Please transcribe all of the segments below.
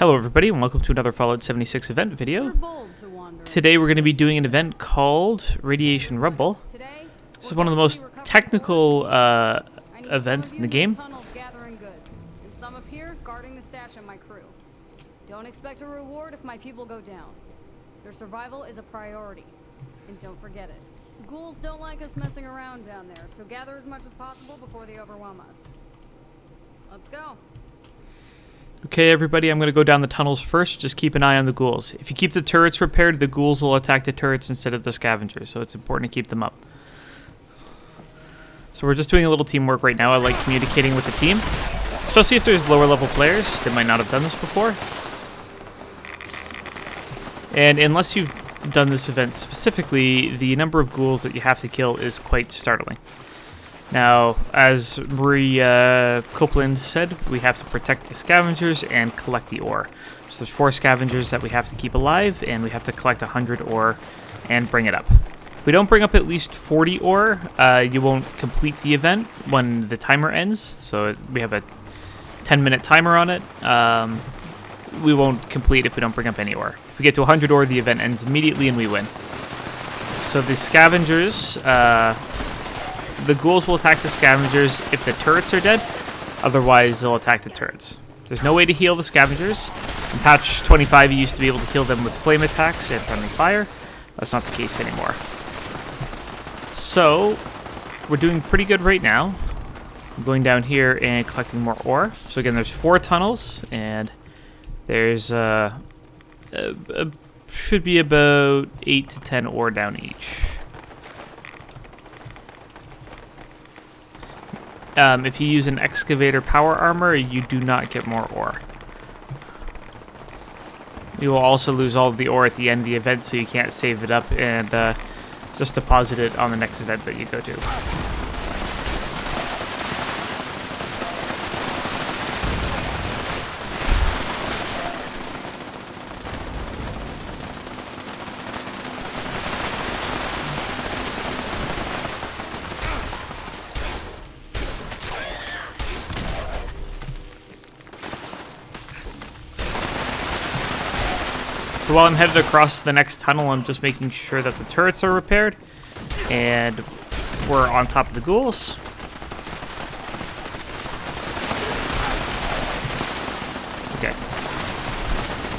Hello everybody and welcome to another Fallout 76 event video. Today we're going to be doing an event called Radiation Rumble. This is one of the most technical events in the game. Some up here guarding the stash of my crew. Don't expect a reward if my people go down. Their survival is a priority. And don't forget it. Ghouls don't like us messing around down there, so gather as much as possible before they overwhelm us. Let's go. Okay everybody, I'm going to go down the tunnels first. Just keep an eye on the ghouls. If you keep the turrets repaired, the ghouls will attack the turrets instead of the scavengers, so it's important to keep them up. So we're just doing a little teamwork right now. I like communicating with the team, especially if there's lower level players that might not have done this before. And unless you've done this event specifically, the number of ghouls that you have to kill is quite startling. Now, as Marie Copeland said, we have to protect the scavengers and collect the ore. So there's 4 scavengers that we have to keep alive, and we have to collect 100 ore and bring it up. If we don't bring up at least 40 ore, you won't complete the event when the timer ends. So we have a 10-minute timer on it. We won't complete if we don't bring up any ore. If we get to 100 ore, the event ends immediately and we win. So the scavengers... the ghouls will attack the scavengers if the turrets are dead, otherwise they'll attack the turrets. There's no way to heal the scavengers. In patch 25 you used to be able to heal them with flame attacks and friendly fire. That's not the case anymore. So, we're doing pretty good right now. I'm going down here and collecting more ore. So again, there's 4 tunnels, and there's should be about 8 to 10 ore down each. If you use an excavator power armor, you do not get more ore. You will also lose all of the ore at the end of the event, so you can't save it up and just deposit it on the next event that you go to. So while I'm headed across the next tunnel, I'm just making sure that the turrets are repaired, and we're on top of the ghouls. Okay.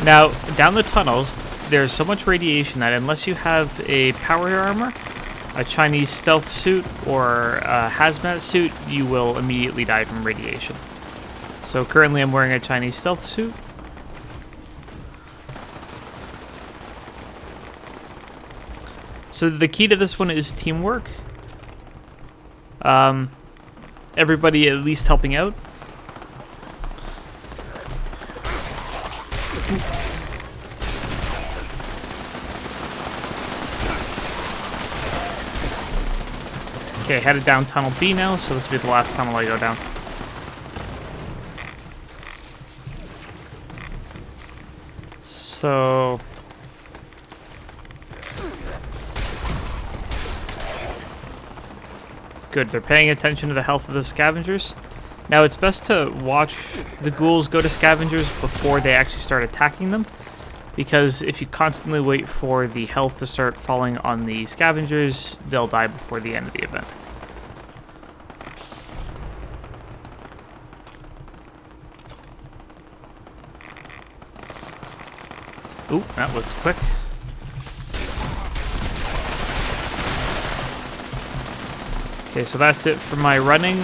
Now, down the tunnels, there's so much radiation that unless you have a power armor, a Chinese stealth suit, or a hazmat suit, you will immediately die from radiation. So currently I'm wearing a Chinese stealth suit. So the key to this one is teamwork. Everybody at least helping out. Okay, headed down tunnel B now, so this will be the last tunnel I go down. So... good, they're paying attention to the health of the scavengers. Now it's best to watch the ghouls go to scavengers before they actually start attacking them, because if you constantly wait for the health to start falling on the scavengers, they'll die before the end of the event. Ooh, that was quick. Okay, so that's it for my running.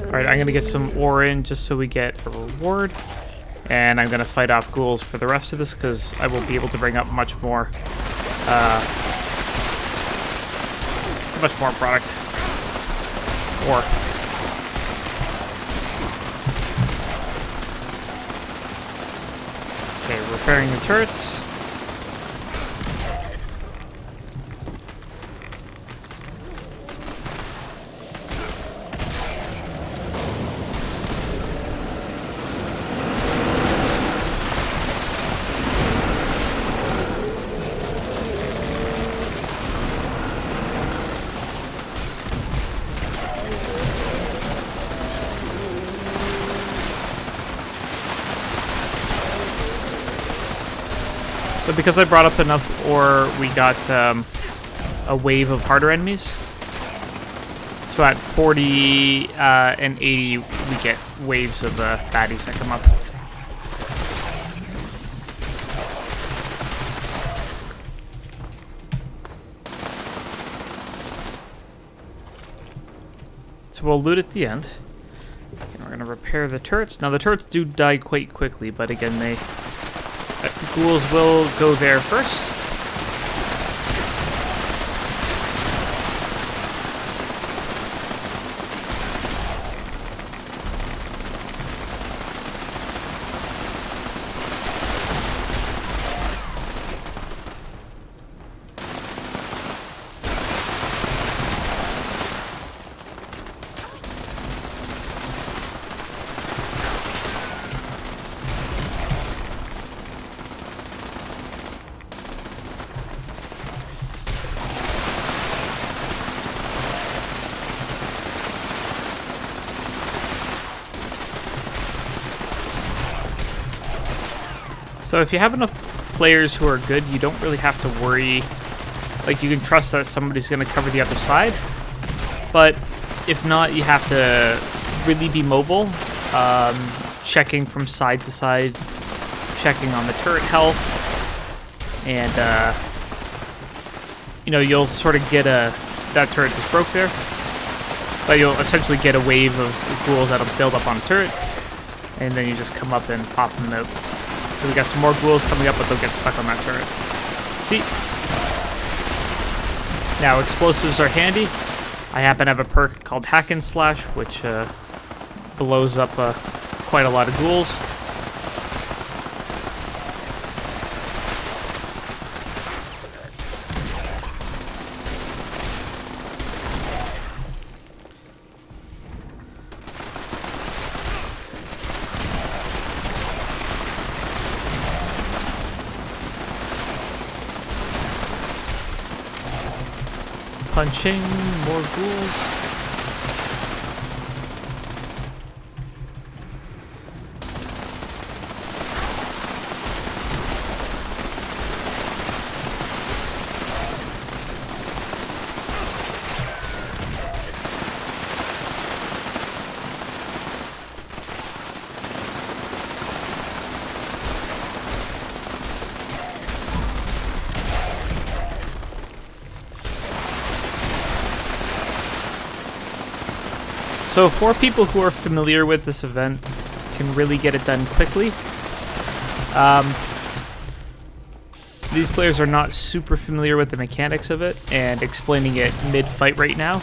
Alright, I'm gonna get some ore in just so we get a reward. And I'm gonna fight off ghouls for the rest of this because I will be able to bring up much more product. Ore. Okay, repairing the turrets. because I brought up enough ore, we got a wave of harder enemies. So at 40 and 80, we get waves of baddies that come up. So we'll loot at the end. And we're going to repair the turrets. Now the turrets do die quite quickly, but again, ghouls will go there first. So if you have enough players who are good, you don't really have to worry. Like, you can trust that somebody's going to cover the other side. But if not, you have to really be mobile, checking from side to side, checking on the turret health, and you know, you'll sort of get that turret just broke there, but you'll essentially get a wave of ghouls that'll build up on the turret, and then you just come up and pop them out. So we got some more ghouls coming up, but they'll get stuck on that turret. See? Now, explosives are handy. I happen to have a perk called Hack and Slash, which blows up quite a lot of ghouls. Punching, more ghouls. So for people who are familiar with this event, can really get it done quickly. These players are not super familiar with the mechanics of it, and explaining it mid-fight right now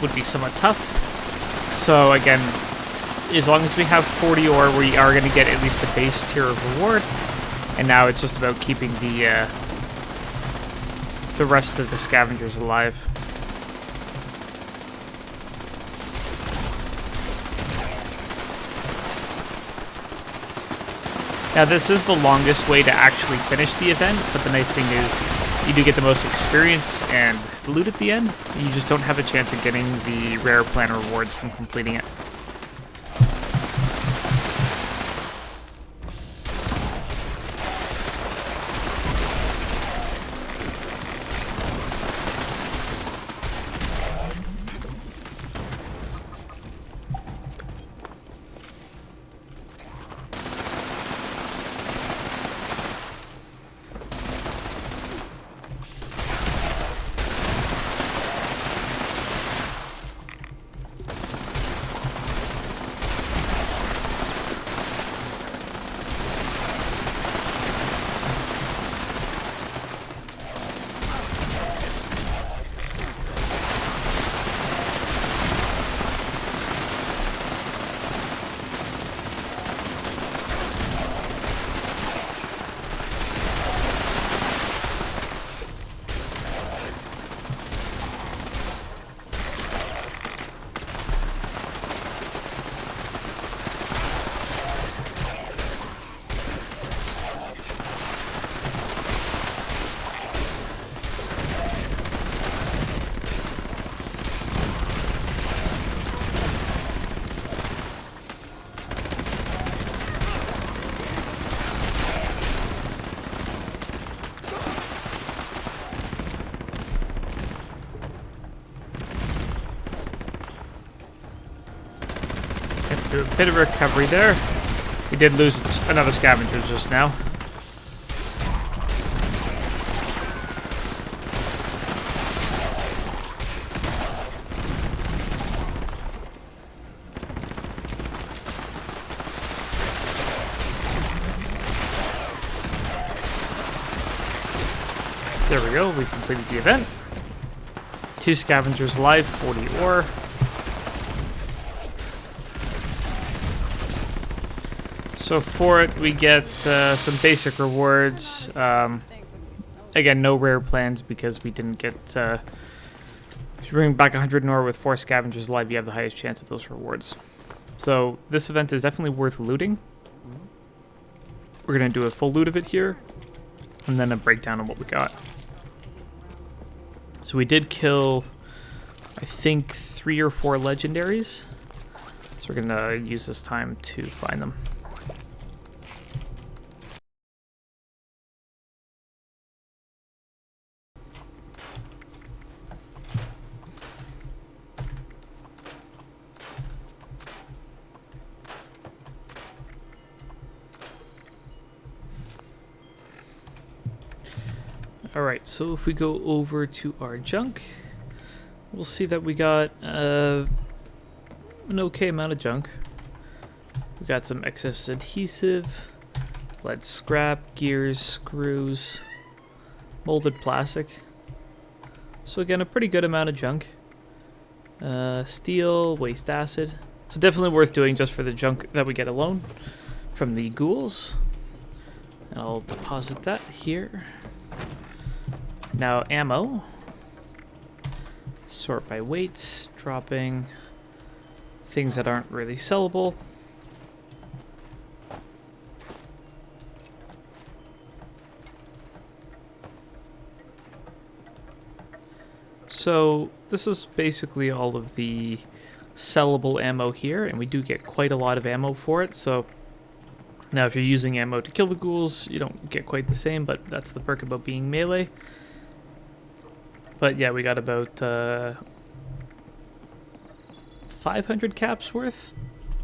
would be somewhat tough. So again, as long as we have 40 ore, we are going to get at least a base tier of reward, and now it's just about keeping the rest of the scavengers alive. Now this is the longest way to actually finish the event, but the nice thing is you do get the most experience and loot at the end. You just don't have a chance of getting the rare plan rewards from completing it. Do a bit of recovery there. We did lose another scavenger just now. There we go, we completed the event. 2 scavengers alive, 40 ore. So for it, we get some basic rewards. Again, no rare plans because we didn't get... if you bring back 100 ore with 4 scavengers alive, you have the highest chance of those rewards. So this event is definitely worth looting. We're going to do a full loot of it here, and then a breakdown of what we got. So we did kill, I think, 3 or 4 legendaries. So we're going to use this time to find them. Alright, so if we go over to our junk, we'll see that we got an okay amount of junk. We got some excess adhesive, lead scrap, gears, screws, molded plastic. So again, a pretty good amount of junk. Steel, waste acid. So definitely worth doing just for the junk that we get alone from the ghouls. And I'll deposit that here. Now ammo. Sort by weight, dropping things that aren't really sellable. So this is basically all of the sellable ammo here, and we do get quite a lot of ammo for it. So now if you're using ammo to kill the ghouls, you don't get quite the same, but that's the perk about being melee. But yeah, we got about 500 caps worth.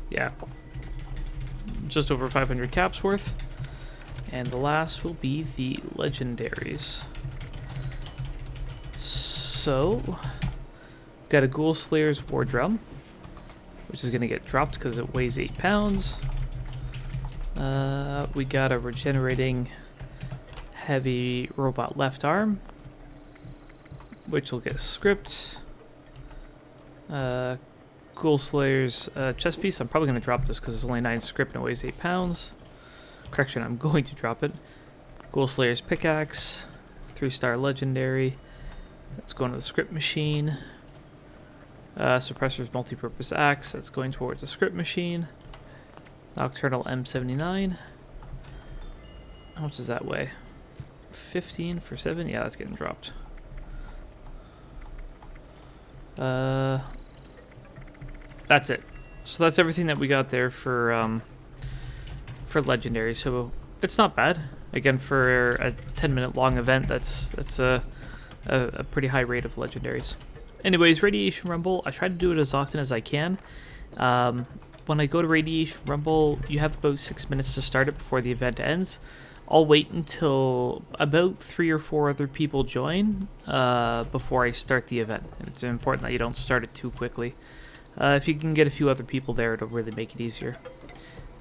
Yeah, just over 500 caps worth. And the last will be the legendaries. So, got a Ghoul Slayer's War Drum, which is going to get dropped because it weighs 8 pounds. We got a regenerating heavy robot left arm, which will get a script. Ghoul Slayer's chest piece. I'm probably going to drop this because it's only 9 script and it weighs 8 pounds. Correction, I'm going to drop it. Ghoul Slayer's pickaxe, 3-star legendary. That's going to the script machine. Suppressor's multi-purpose axe. That's going towards the script machine. Nocturnal M79. How much does that weigh? 15 for 7? Yeah, that's getting dropped. That's it. So that's everything that we got there for legendary. So it's not bad. Again, for a 10-minute long event, that's a pretty high rate of legendaries. Anyways, Radiation Rumble, I try to do it as often as I can. When I go to Radiation Rumble, you have about 6 minutes to start it before the event ends. I'll wait until about 3 or 4 other people join before I start the event. And it's important that you don't start it too quickly. If you can get a few other people there, it'll really make it easier.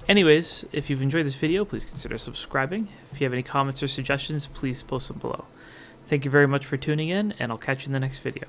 Anyways, if you've enjoyed this video, please consider subscribing. If you have any comments or suggestions, please post them below. Thank you very much for tuning in, and I'll catch you in the next video.